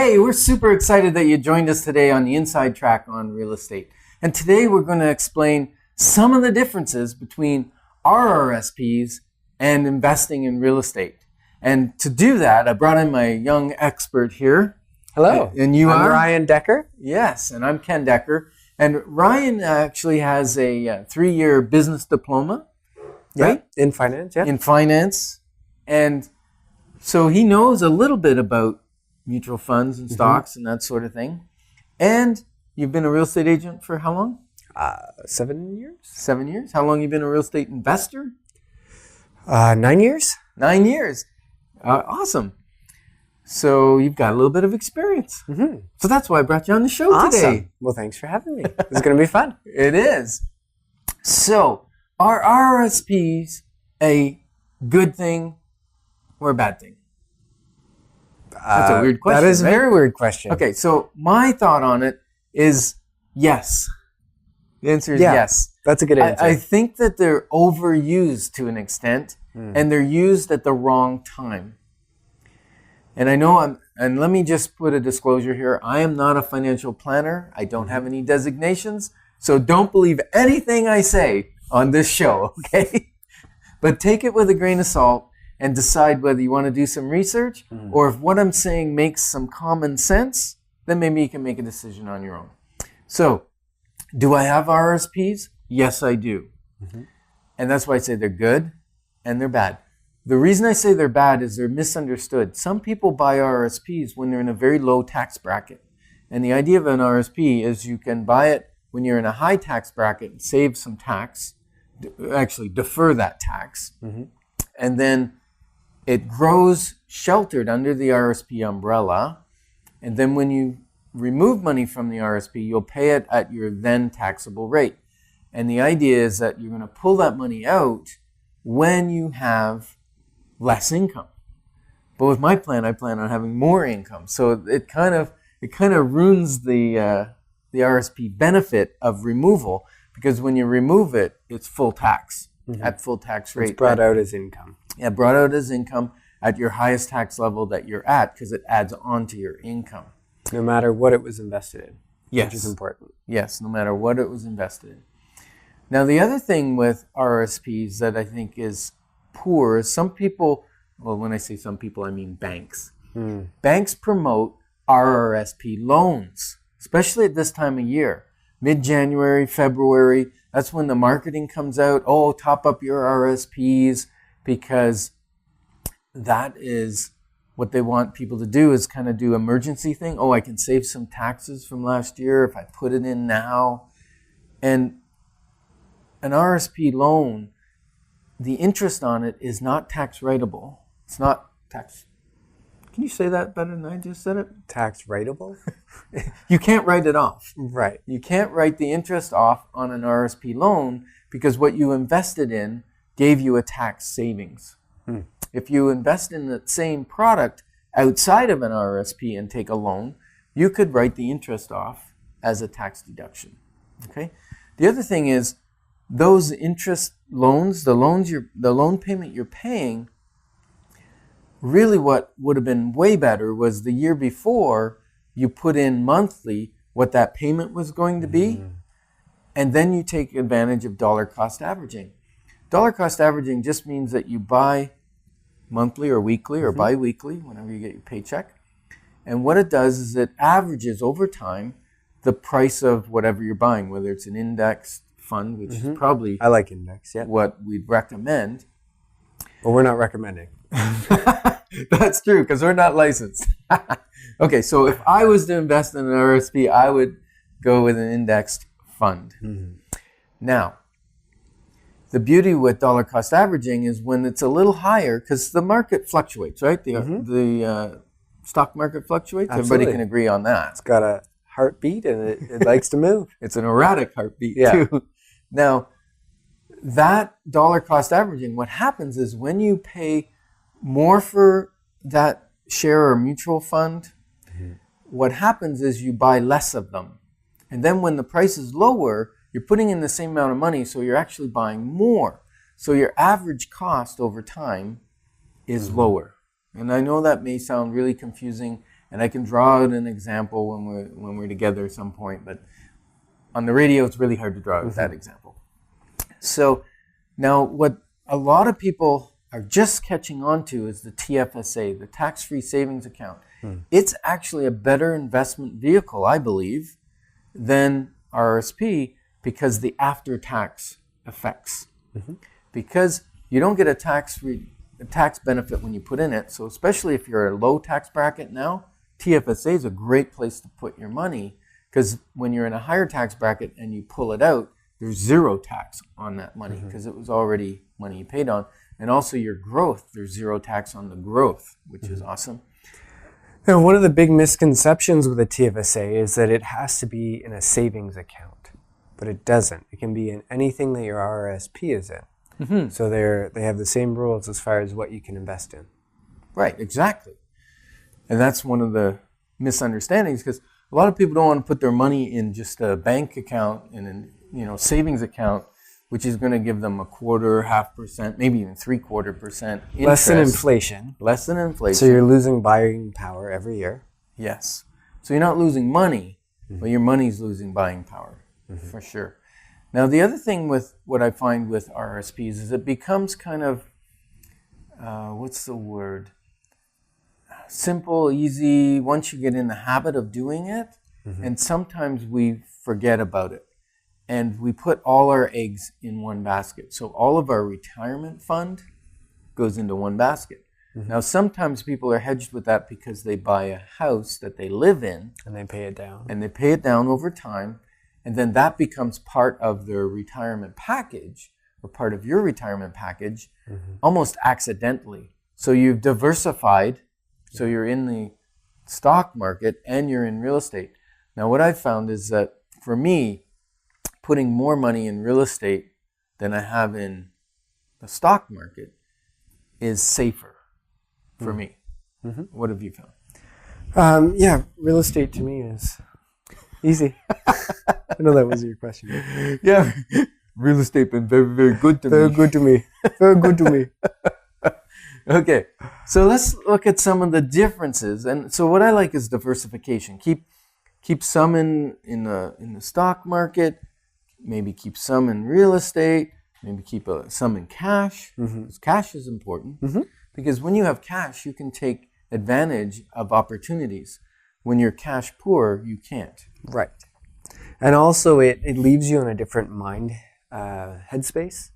Hey, we're super excited that you joined us today on the Inside Track on Real Estate. And today we're going to explain some of the differences between RRSPs and investing in real estate. And to do that, I brought in my young expert here. Hello. And you I'm are? Ryan Decker. Yes, and I'm Ken Decker. And Ryan actually has a 3-year business diploma, right? In finance, yeah. In finance. And so he knows a little bit about mutual funds and stocks and that sort of thing. And you've been a real estate agent for how long? 7 years. 7 years. How long have you been a real estate investor? 9 years. 9 years. Awesome. So you've got a little bit of experience. So that's why I brought you on the show today. Well, thanks for having me. This is going to be fun. It is. So are RRSPs a good thing or a bad thing? That's a weird question. That is right? a very weird question. Okay, so my thought on it is yes. The answer is yes. That's a good answer. I think that they're overused to an extent, and they're used at the wrong time. And I know and let me just put a disclosure here. I am not a financial planner. I don't have any designations, so don't believe anything I say on this show, okay? But take it with a grain of salt and decide whether you want to do some research or if what I'm saying makes some common sense, then maybe you can make a decision on your own. So, do I have RRSPs? Yes, I do. And that's why I say they're good and they're bad. The reason I say they're bad is they're misunderstood. Some people buy RRSPs when they're in a very low tax bracket. And the idea of an RRSP is you can buy it when you're in a high tax bracket and save some tax, actually defer that tax, and then it grows sheltered under the RRSP umbrella. And then when you remove money from the RRSP, you'll pay it at your then taxable rate. And the idea is that you're going to pull that money out when you have less income. But with my plan, I plan on having more income. So it kind of ruins the RRSP benefit of removal, because when you remove it, it's full tax at full tax rate. It's brought out as income. Yeah, brought out as income at your highest tax level that you're at, because it adds on to your income. No matter what it was invested in. Yes. Which is important. Yes, no matter what it was invested in. Now, the other thing with RRSPs that I think is poor is some people, well, when I say some people, I mean banks. Banks promote RRSP loans, especially at this time of year. Mid-January, February, that's when the marketing comes out. Oh, top up your RRSPs, because that is what they want people to do, is kind of do emergency thing. Oh, I can save some taxes from last year if I put it in now. And an RRSP loan, the interest on it is not tax writable. It's not tax. Can you say that better than I just said it? Tax writable? You can't write it off. Right. You can't write the interest off on an RRSP loan because what you invested in gave you a tax savings. If you invest in the same product outside of an RRSP and take a loan, you could write the interest off as a tax deduction. Okay. The other thing is those interest loans, the loan payment you're paying, really what would have been way better was the year before you put in monthly what that payment was going to be, and then you take advantage of dollar cost averaging. Dollar cost averaging just means that you buy monthly or weekly or bi-weekly, whenever you get your paycheck. And what it does is it averages over time the price of whatever you're buying, whether it's an indexed fund, which is probably I like index, yeah. what we'd recommend. But we're not recommending. That's true, because we're not licensed. Okay, so if I was to invest in an RRSP, I would go with an indexed fund. Now, the beauty with dollar cost averaging is when it's a little higher, because the market fluctuates, right? The stock market fluctuates. Absolutely. Everybody can agree on that. It's got a heartbeat and it likes to move. It's an erratic heartbeat too. Now, that dollar cost averaging, what happens is when you pay more for that share or mutual fund, what happens is you buy less of them. And then when the price is lower, you're putting in the same amount of money, so you're actually buying more. So your average cost over time is lower. And I know that may sound really confusing And I can draw out an example when we're together at some point, but on the radio, it's really hard to draw out that example. So now what a lot of people are just catching on to is the TFSA, the tax-free savings account. It's actually a better investment vehicle, I believe, than RRSP because the after-tax effects. Because you don't get a tax benefit when you put in it. So especially if you're a low tax bracket now, TFSA is a great place to put your money because when you're in a higher tax bracket and you pull it out, there's zero tax on that money because it was already money you paid on. And also your growth, there's zero tax on the growth, which is awesome. Now, one of the big misconceptions with a TFSA is that it has to be in a savings account, but it doesn't. It can be in anything that your RRSP is in. So they have the same rules as far as what you can invest in. Right, exactly. And that's one of the misunderstandings because a lot of people don't want to put their money in just a bank account and savings account, which is going to give them 0.25%, maybe even 0.75% interest. Less than inflation. Less than inflation. So you're losing buying power every year. Yes. So you're not losing money, but your money's losing buying power, for sure. Now, the other thing with what I find with RRSPs is it becomes kind of, what's the word? Simple, easy, once you get in the habit of doing it, and sometimes we forget about it. And we put all our eggs in one basket. So all of our retirement fund goes into one basket. Now, sometimes people are hedged with that because they buy a house that they live in. And they pay it down. And they pay it down over time. And then that becomes part of their retirement package or part of your retirement package almost accidentally. So you've diversified. So you're in the stock market and you're in real estate. Now, what I've found is that for me, putting more money in real estate than I have in the stock market is safer for me. What have you found? Yeah, real estate to me is easy. I know that was your question. Yeah, real estate been very, very good to me. Very good to me. Very good to me. Okay, so let's look at some of the differences. And so what I like is diversification. Keep some in the stock market. Maybe keep some in real estate, maybe keep some in cash. Cash is important because when you have cash, you can take advantage of opportunities. When you're cash poor, you can't. Right. And also it leaves you in a different mind headspace.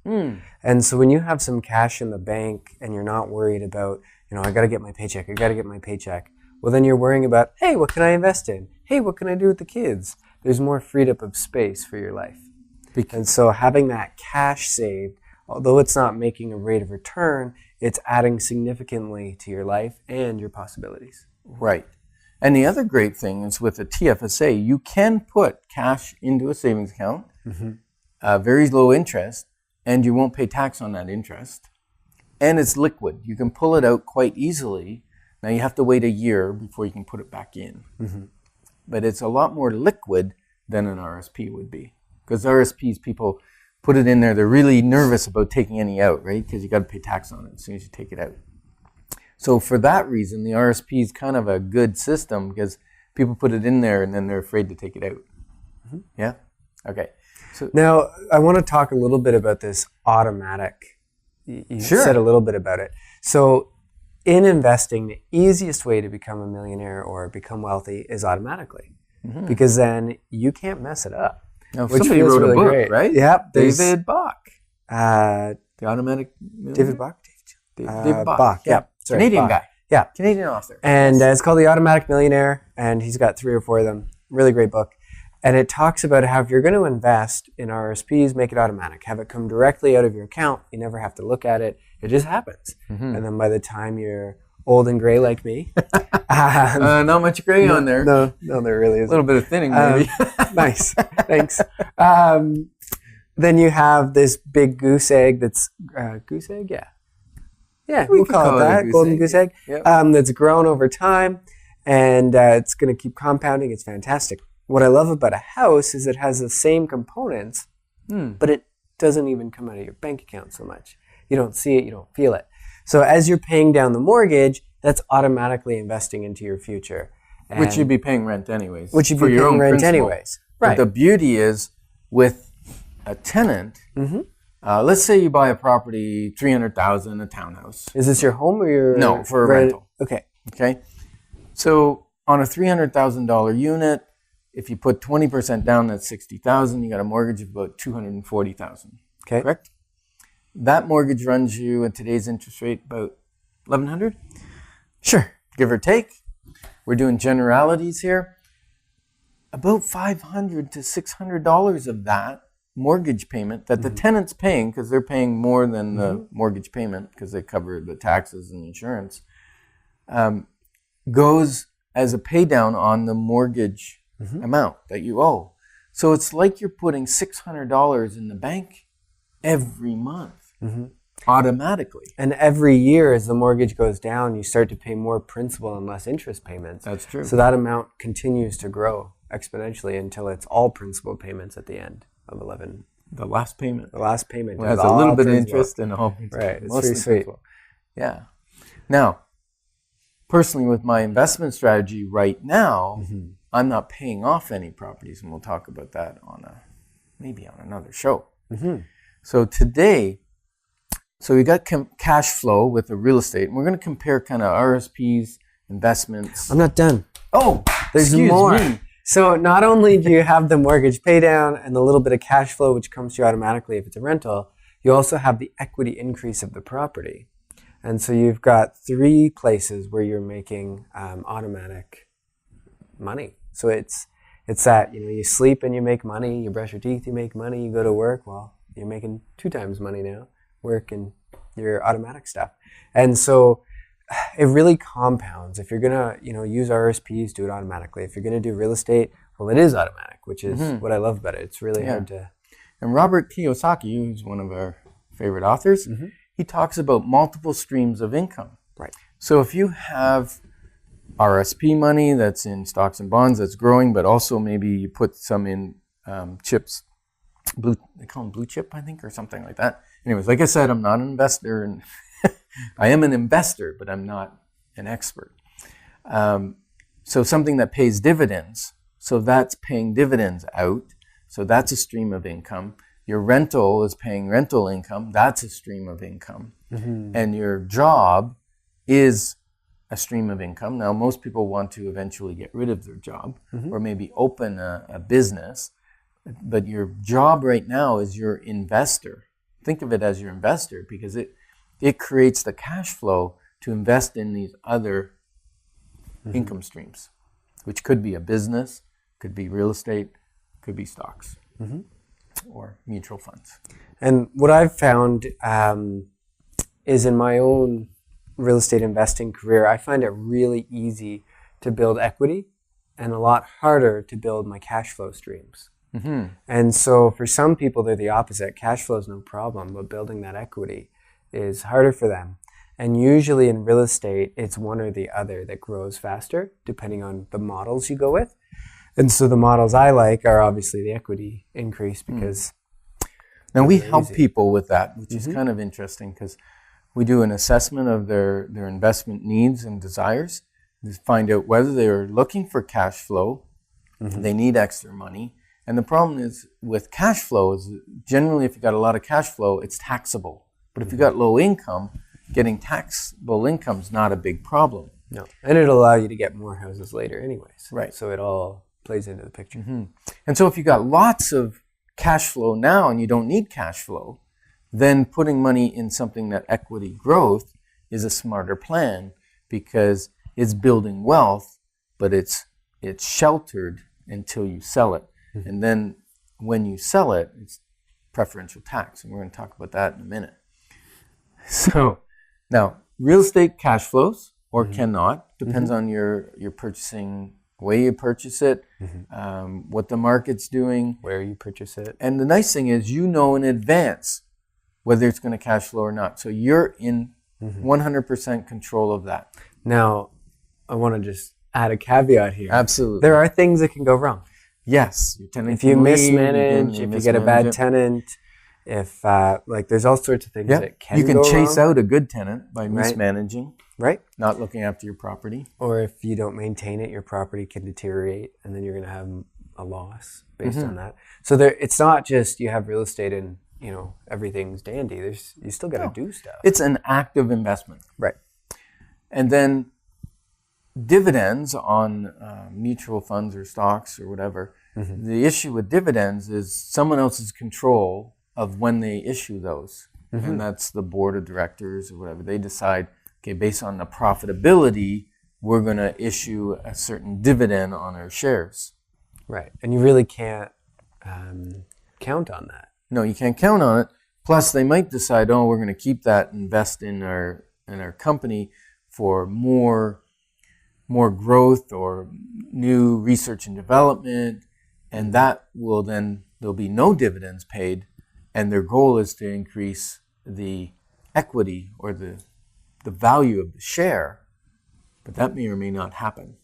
And so when you have some cash in the bank and you're not worried about, I got to get my paycheck. Well, then you're worrying about, hey, what can I invest in? Hey, what can I do with the kids? There's more freed up of space for your life. And so having that cash saved, although it's not making a rate of return, it's adding significantly to your life and your possibilities. Right. And the other great thing is with a TFSA, you can put cash into a savings account, very low interest, and you won't pay tax on that interest. And it's liquid. You can pull it out quite easily. Now you have to wait a year before you can put it back in. But it's a lot more liquid than an RSP would be. Because RSPs, people put it in there, they're really nervous about taking any out, right? Because you got to pay tax on it as soon as you take it out. So for that reason, the RSP is kind of a good system because people put it in there and then they're afraid to take it out. Yeah? Okay. So now, I want to talk a little bit about this automatic. You said a little bit about it. So in investing, the easiest way to become a millionaire or become wealthy is automatically. Because then you can't mess it up. Now, somebody wrote a book, right? Yep. David Bach. The Automatic Millionaire? David Bach? David Bach. Bach, yeah. Sorry, Canadian Bach. guy. Yeah. Canadian author. And it's called The Automatic Millionaire, and he's got 3 or 4 of them. Really great book. And it talks about how if you're going to invest in RSPs, make it automatic. Have it come directly out of your account. You never have to look at it. It just happens. And then by the time you're old and gray like me. Not much gray on there. No, there really isn't. A little bit of thinning, maybe. Nice. Thanks. Then you have this big goose egg that's, goose egg? Yeah. Yeah, we'll call it that, golden goose egg. Yep. That's grown over time, and it's going to keep compounding. It's fantastic. What I love about a house is it has the same components, but it doesn't even come out of your bank account so much. You don't see it, you don't feel it. So as you're paying down the mortgage, that's automatically investing into your future. Which you'd be paying rent anyways. Which you'd for be your paying own rent principal. anyways. But Right. the beauty is with a tenant, let's say you buy a property, $300,000, a townhouse. Is this your home or your... No, for a rental. Okay. Okay. So on a $300,000 unit, if you put 20% down, that's $60,000. You got a mortgage of about $240,000. Okay. Correct? That mortgage runs you at today's interest rate about $1,100, Sure. give or take. We're doing generalities here. About $500 to $600 of that mortgage payment that the tenant's paying, because they're paying more than the mortgage payment because they cover the taxes and insurance, goes as a pay down on the mortgage amount that you owe. So it's like you're putting $600 in the bank every month automatically. And every year as the mortgage goes down, you start to pay more principal and less interest payments. That's true. So that amount continues to grow exponentially until it's all principal payments at the end of 11. The last payment. The last payment Has is a little all bit of principal. interest and all principal. Right, it's Mostly pretty sweet. principal. Yeah. Now, personally with my investment strategy right now, I'm not paying off any properties, and we'll talk about that maybe on another show. So today, we got cash flow with the real estate, and we're going to compare kind of RSPs, investments. I'm not done. Oh, There's excuse more. me. So not only do you have the mortgage pay down and the little bit of cash flow which comes to you automatically if it's a rental, you also have the equity increase of the property. And so you've got 3 places where you're making automatic money. So it's that, you sleep and you make money, you brush your teeth, you make money, you go to work, well, you're making 2 times money now, work and your automatic stuff. And so it really compounds. If you're going to, use RSPs, do it automatically. If you're going to do real estate, well, it is automatic, which is what I love about it. It's really hard to... And Robert Kiyosaki, who's one of our favorite authors, he talks about multiple streams of income. Right. So if you have RSP money that's in stocks and bonds that's growing, but also maybe you put some in chips, they call them blue chip, I think, or something like that. Anyways, like I said, I'm not an investor, and I am an investor, but I'm not an expert. So something that pays dividends, so that's paying dividends out, so that's a stream of income. Your rental is paying rental income, that's a stream of income. And your job is a stream of income. Now, most people want to eventually get rid of their job or maybe open a business, but your job right now is your investor. Think of it as your investor because it creates the cash flow to invest in these other income streams, which could be a business, could be real estate, could be stocks or mutual funds. And what I've found is in my own real estate investing career, I find it really easy to build equity and a lot harder to build my cash flow streams. And so for some people, they're the opposite. Cash flow is no problem, but building that equity is harder for them. And usually in real estate, it's one or the other that grows faster, depending on the models you go with. And so the models I like are obviously the equity increase because... Now we help people with that, which is kind of interesting because we do an assessment of their investment needs and desires to find out whether they're looking for cash flow, they need extra money. And the problem is with cash flow is generally if you got a lot of cash flow, it's taxable. But if you got low income, getting taxable income is not a big problem. No, and it'll allow you to get more houses later anyways. Right. So it all plays into the picture. And so if you got lots of cash flow now and you don't need cash flow, then putting money in something that equity growth is a smarter plan because it's building wealth, but it's sheltered until you sell it. And then when you sell it, it's preferential tax. And we're going to talk about that in a minute. So now, real estate cash flows or cannot, depends on your purchasing, way you purchase it, what the market's doing, Where you purchase it. and the nice thing is you know in advance whether it's going to cash flow or not. So you're in 100% control of that. Now, I want to just add a caveat here. Absolutely. There are things that can go wrong. Yes. Your tenant If you can leave, mismanage, if you get a bad tenant, if like there's all sorts of things that can you can go chase wrong, out a good tenant by mismanaging, right? not looking after your property. Or if you don't maintain it, your property can deteriorate, and then you're going to have a loss based on that. So it's not just you have real estate and everything's dandy. You still got to do stuff. It's an active investment, Right? And then dividends on mutual funds or stocks or whatever. The issue with dividends is someone else's control of when they issue those, and that's the board of directors or whatever. They decide, okay, based on the profitability, we're going to issue a certain dividend on our shares. Right, and you really can't count on that. No, you can't count on it. Plus, they might decide, we're going to keep that, invest in our company for more growth or new research and development, and that will then there'll be no dividends paid, and their goal is to increase the equity or the value of the share, but that may or may not happen.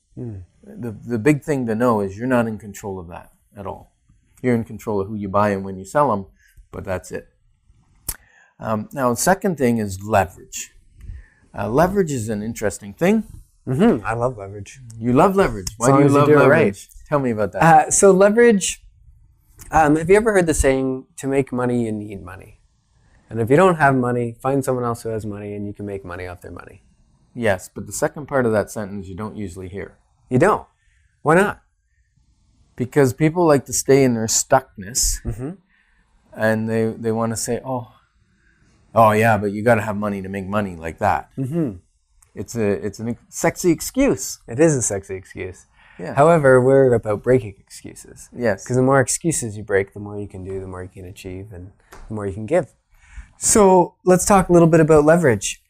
The big thing to know is you're not in control of that at all. You're in control of who you buy and when you sell them, but that's it. Now, the second thing is leverage. Leverage is an interesting thing. I love leverage. You love leverage. Why long do you as you love do it leverage? right. Tell me about that. So leverage, have you ever heard the saying, to make money, you need money? And if you don't have money, find someone else who has money and you can make money off their money. Yes, but the second part of that sentence you don't usually hear. You don't. Why not? Because people like to stay in their stuckness, and they want to say, oh yeah, but you got to have money to make money like that. It's a sexy excuse. It is a sexy excuse. Yeah. However, we're about breaking excuses. Yes. Because the more excuses you break, the more you can do, the more you can achieve, and the more you can give. So let's talk a little bit about leverage.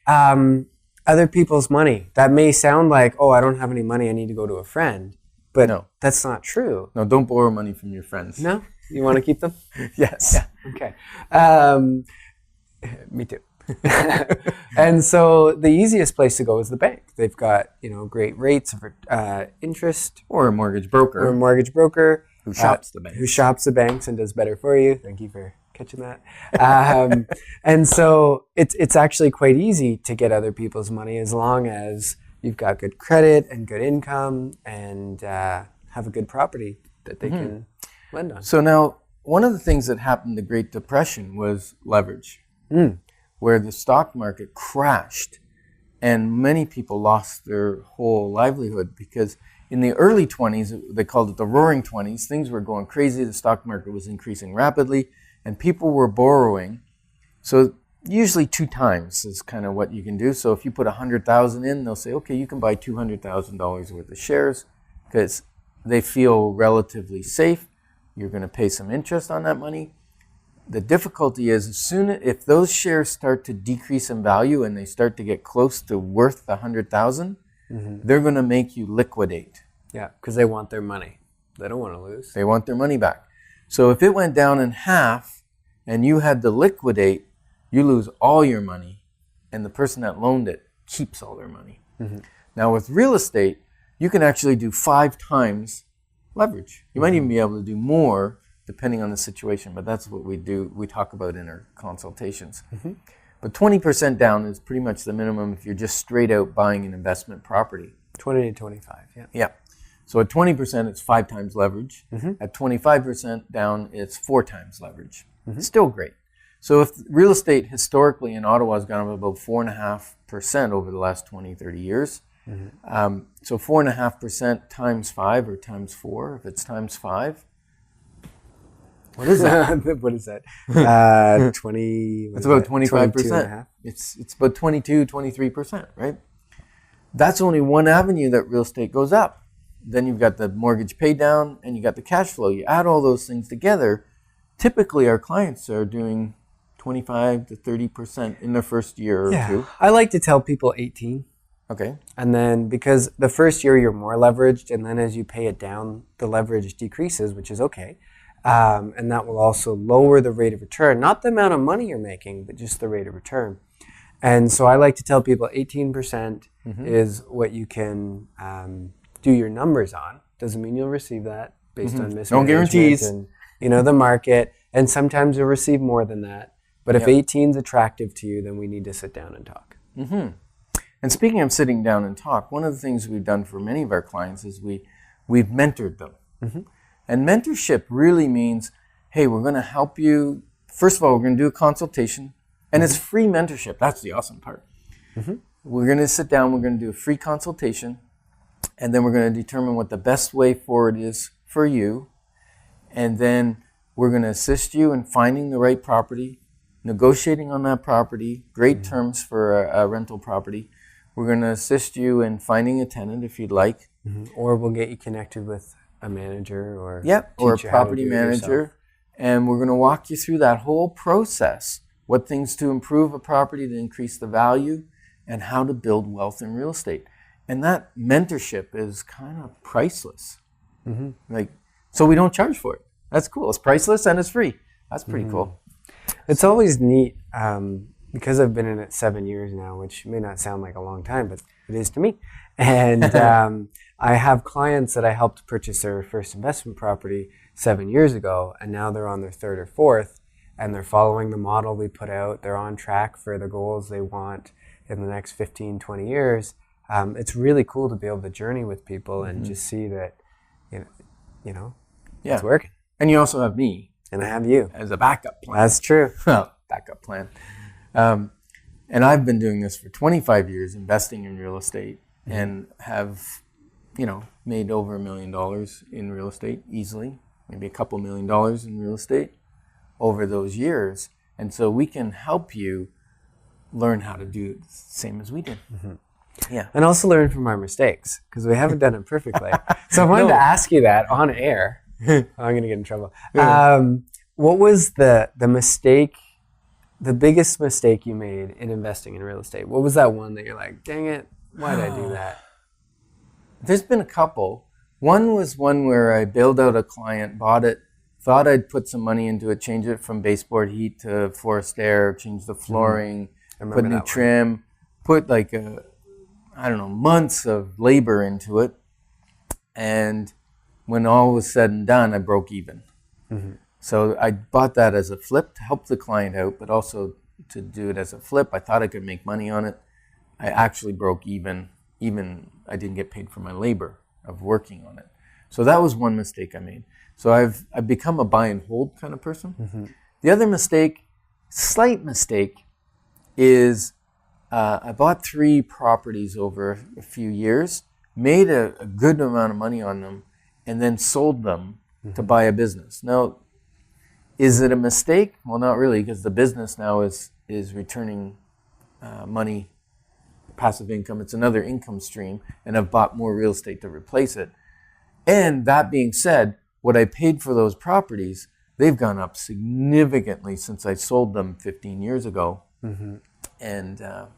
Other people's money. That may sound like, I don't have any money, I need to go to a friend. But No. That's not true. No, don't borrow money from your friends. No? You want to keep them? Yes. Yeah. Okay. Me too. And so the easiest place to go is the bank. They've got great rates of interest, Or a mortgage broker. or a mortgage broker who shops the bank. who shops the banks and does better for you. Thank you for catching that. And so it's actually quite easy to get other people's money as long as you've got good credit and good income and have a good property that they can lend on. So now, one of the things that happened in the Great Depression was leverage, where the stock market crashed and many people lost their whole livelihood because in the early 20s, they called it the roaring 20s, things were going crazy, the stock market was increasing rapidly, and people were borrowing. So usually 2 times is kind of what you can do. So if you put $100,000 in, they'll say, okay, you can buy $200,000 worth of shares because they feel relatively safe. You're going to pay some interest on that money. The difficulty is if those shares start to decrease in value and they start to get close to worth the $100,000, they're going to make you liquidate. Yeah, because they want their money. They don't want to lose. They want their money back. So if it went down in half and you had to liquidate, you lose all your money and the person that loaned it keeps all their money. Now with real estate, you can actually do 5 times leverage. You might even be able to do more depending on the situation, but that's what we talk about in our consultations. But 20% down is pretty much the minimum if you're just straight out buying an investment property. 20 to 25, yeah. Yeah. So at 20%, it's 5 times leverage. At 25% down, it's 4 times leverage. Still great. So if real estate historically in Ottawa has gone up about 4.5% over the last 20, 30 years, so 4.5% times 5 or times 4, if it's times 5, what is that? What is that? 20. It's about 25%. 22.5. It's about 22, 23%, right? That's only one avenue that real estate goes up. Then you've got the mortgage pay down and you got the cash flow. You add all those things together. Typically, our clients are doing 25 to 30% in their first year or two. I like to tell people 18. Okay. And then because the first year you're more leveraged, and then as you pay it down, the leverage decreases, which is okay. And that will also lower the rate of return, not the amount of money you're making, but just the rate of return. And so I like to tell people 18% is what you can do your numbers on. Doesn't mean you'll receive that based on mismanagement No guarantees. and the market. And sometimes you'll receive more than that. But if 18 is attractive to you, then we need to sit down and talk. Mm-hmm. And speaking of sitting down and talk, one of the things we've done for many of our clients is we've mentored them. Mm-hmm. And mentorship really means, hey, we're going to help you. First of all, we're going to do a consultation, and it's free mentorship. That's the awesome part. Mm-hmm. We're going to sit down, we're going to do a free consultation, and then we're going to determine what the best way forward is for you. And then we're going to assist you in finding the right property, negotiating on that property, great terms for a rental property. We're going to assist you in finding a tenant if you'd like. Mm-hmm. Or we'll get you connected with a manager or a property manager. And we're going to walk you through that whole process, what things to improve a property to increase the value, and how to build wealth in real estate. And that mentorship is kind of priceless. Mm-hmm. So we don't charge for it. That's cool. It's priceless and it's free. That's pretty cool. It's always neat because I've been in it 7 years now, which may not sound like a long time, but it is to me. And I have clients that I helped purchase their first investment property 7 years ago, and now they're on their third or fourth, and they're following the model we put out. They're on track for the goals they want in the next 15, 20 years. It's really cool to be able to journey with people and just see that, it's working. And you also have me. And I have you. As a backup plan. That's true. Backup plan. And I've been doing this for 25 years, investing in real estate, and have, made over $1 million in real estate easily, maybe a couple $1 million in real estate over those years. And so we can help you learn how to do the same as we did. Mm-hmm. Yeah. And also learn from our mistakes, because we haven't done it perfectly. So I wanted to ask you that on air. I'm going to get in trouble. What was the mistake, the biggest mistake you made in investing in real estate? What was that one that you're like, dang it, why did I do that? There's been a couple. One was one where I bailed out a client, bought it, thought I'd put some money into it, change it from baseboard heat to forced air, change the flooring, put new trim, put months of labor into it. And when all was said and done, I broke even. Mm-hmm. So I bought that as a flip to help the client out, but also to do it as a flip. I thought I could make money on it. I actually broke even I didn't get paid for my labor of working on it. So that was one mistake I made. So I've become a buy and hold kind of person. Mm-hmm. The other mistake, slight mistake, is I bought 3 properties over a few years, made a good amount of money on them, and then sold them to buy a business. Now, is it a mistake? Well, not really, because the business now is returning money, passive income. It's another income stream, and I've bought more real estate to replace it. And that being said, what I paid for those properties, they've gone up significantly since I sold them 15 years ago. Mm-hmm. And it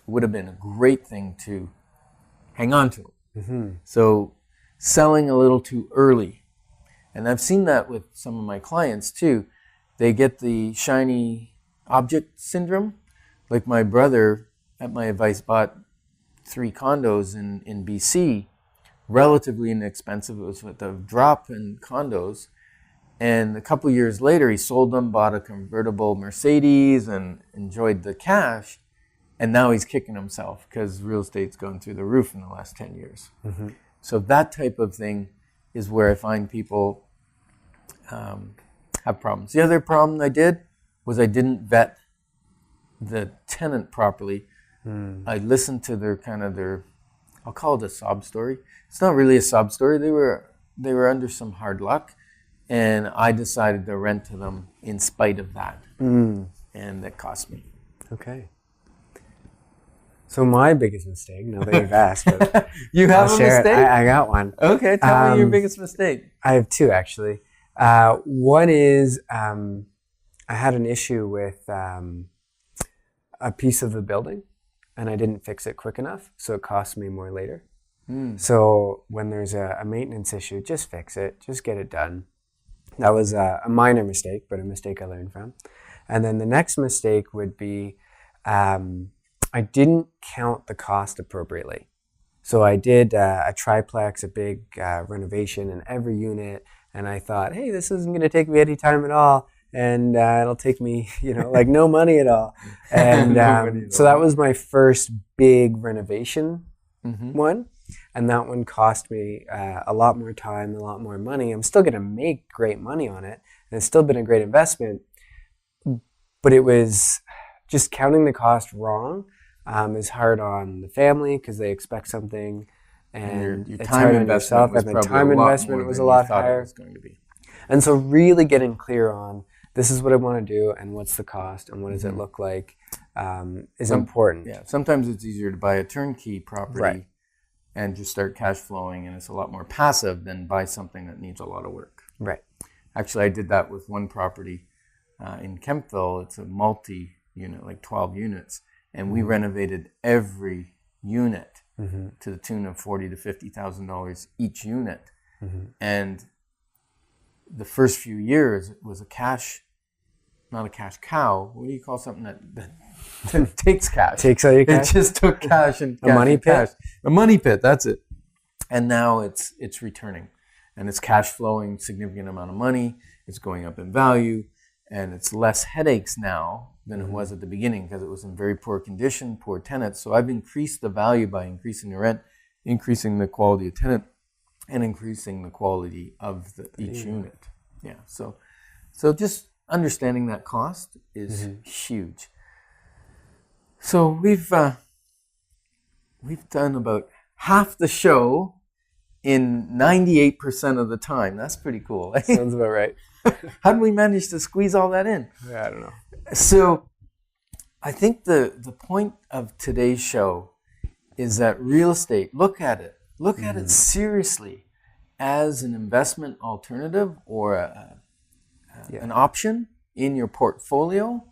would have been a great thing to hang on to. Mm-hmm. So selling a little too early. And I've seen that with some of my clients too. They get the shiny object syndrome. Like my brother, at my advice, bought 3 condos in BC, relatively inexpensive. It was with a drop in condos. And a couple years later, he sold them, bought a convertible Mercedes, and enjoyed the cash. And now he's kicking himself because real estate's gone through the roof in the last 10 years. Mm-hmm. So that type of thing is where I find people have problems. The other problem I did was I didn't vet the tenant properly. I listened to their, I'll call it a sob story. It's not really a sob story. They were under some hard luck, and I decided to rent to them in spite of that. And that cost me. Okay. So my biggest mistake, now that you've asked, but you have a mistake? I got one. Okay, tell me your biggest mistake. I have 2 actually. One is I had an issue with a piece of the building, and I didn't fix it quick enough, so it cost me more later. So when there's a maintenance issue, just fix it, just get it done. That was a minor mistake, but a mistake I learned from. And then the next mistake would be I didn't count the cost appropriately. So I did a triplex, a big renovation in every unit, and I thought, hey, this isn't going to take me any time at all. and it'll take me, like no money at all. And No money at so all. that was my first big renovation Mhm. one. And that one cost me a lot more time, a lot more money. I'm still going to make great money on it, and it's still been a great investment. But it was just counting the cost wrong is hard on the family because they expect something, and your it's time hard on investment yourself, was and the probably time a lot investment more was a than you lot thought it higher. was going to be. And so really getting clear on this is what I want to do and what's the cost and what does it look like is important. Yeah, sometimes it's easier to buy a turnkey property Right. and just start cash flowing, and it's a lot more passive than buy something that needs a lot of work. Right. Actually, I did that with one property in Kempville. It's a multi-unit, like 12 units, and we renovated every unit to the tune of $40,000 to $50,000 each unit. And the first few years it was not a cash cow. What do you call something that takes cash? Takes all your cash? It just took cash and A money and pit? cash. A money pit, that's it. And now it's returning, and it's cash flowing significant amount of money. It's going up in value, and it's less headaches now than it was at the beginning because it was in very poor condition, poor tenants. So I've increased the value by increasing the rent, increasing the quality of tenant, and increasing the quality of each unit. Yeah. So just understanding that cost is huge. So we've done about half the show in 98% of the time. That's pretty cool. Sounds about right. How did we manage to squeeze all that in? Yeah, I don't know. So I think the point of today's show is that real estate, look at it seriously as an investment alternative or an option in your portfolio.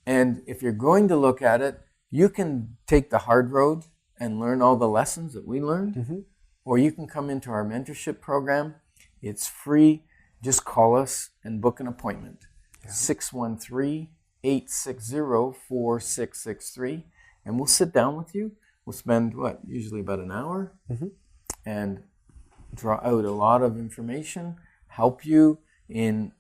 And if you're going to look at it, you can take the hard road and learn all the lessons that we learned, or you can come into our mentorship program. It's free. Just call us and book an appointment. 613-860-4663. And we'll sit down with you. We'll spend, usually about an hour and draw out a lot of information, help you in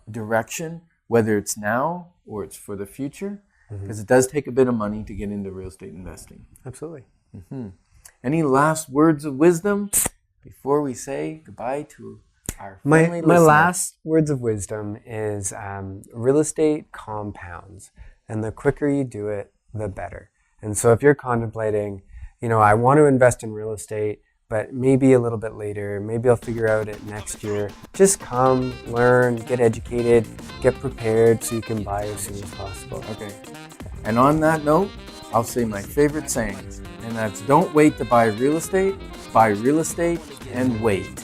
direction, whether it's now or it's for the future, because it does take a bit of money to get into real estate investing. Absolutely. Any last words of wisdom before we say goodbye to our My family listeners? last words of wisdom is real estate compounds, and the quicker you do it, the better. And so if you're contemplating, I want to invest in real estate, but maybe a little bit later, maybe I'll figure out it next year. Just come, learn, get educated, get prepared so you can buy as soon as possible. Okay. And on that note, I'll say my favorite sayings, and that's don't wait to buy real estate and wait.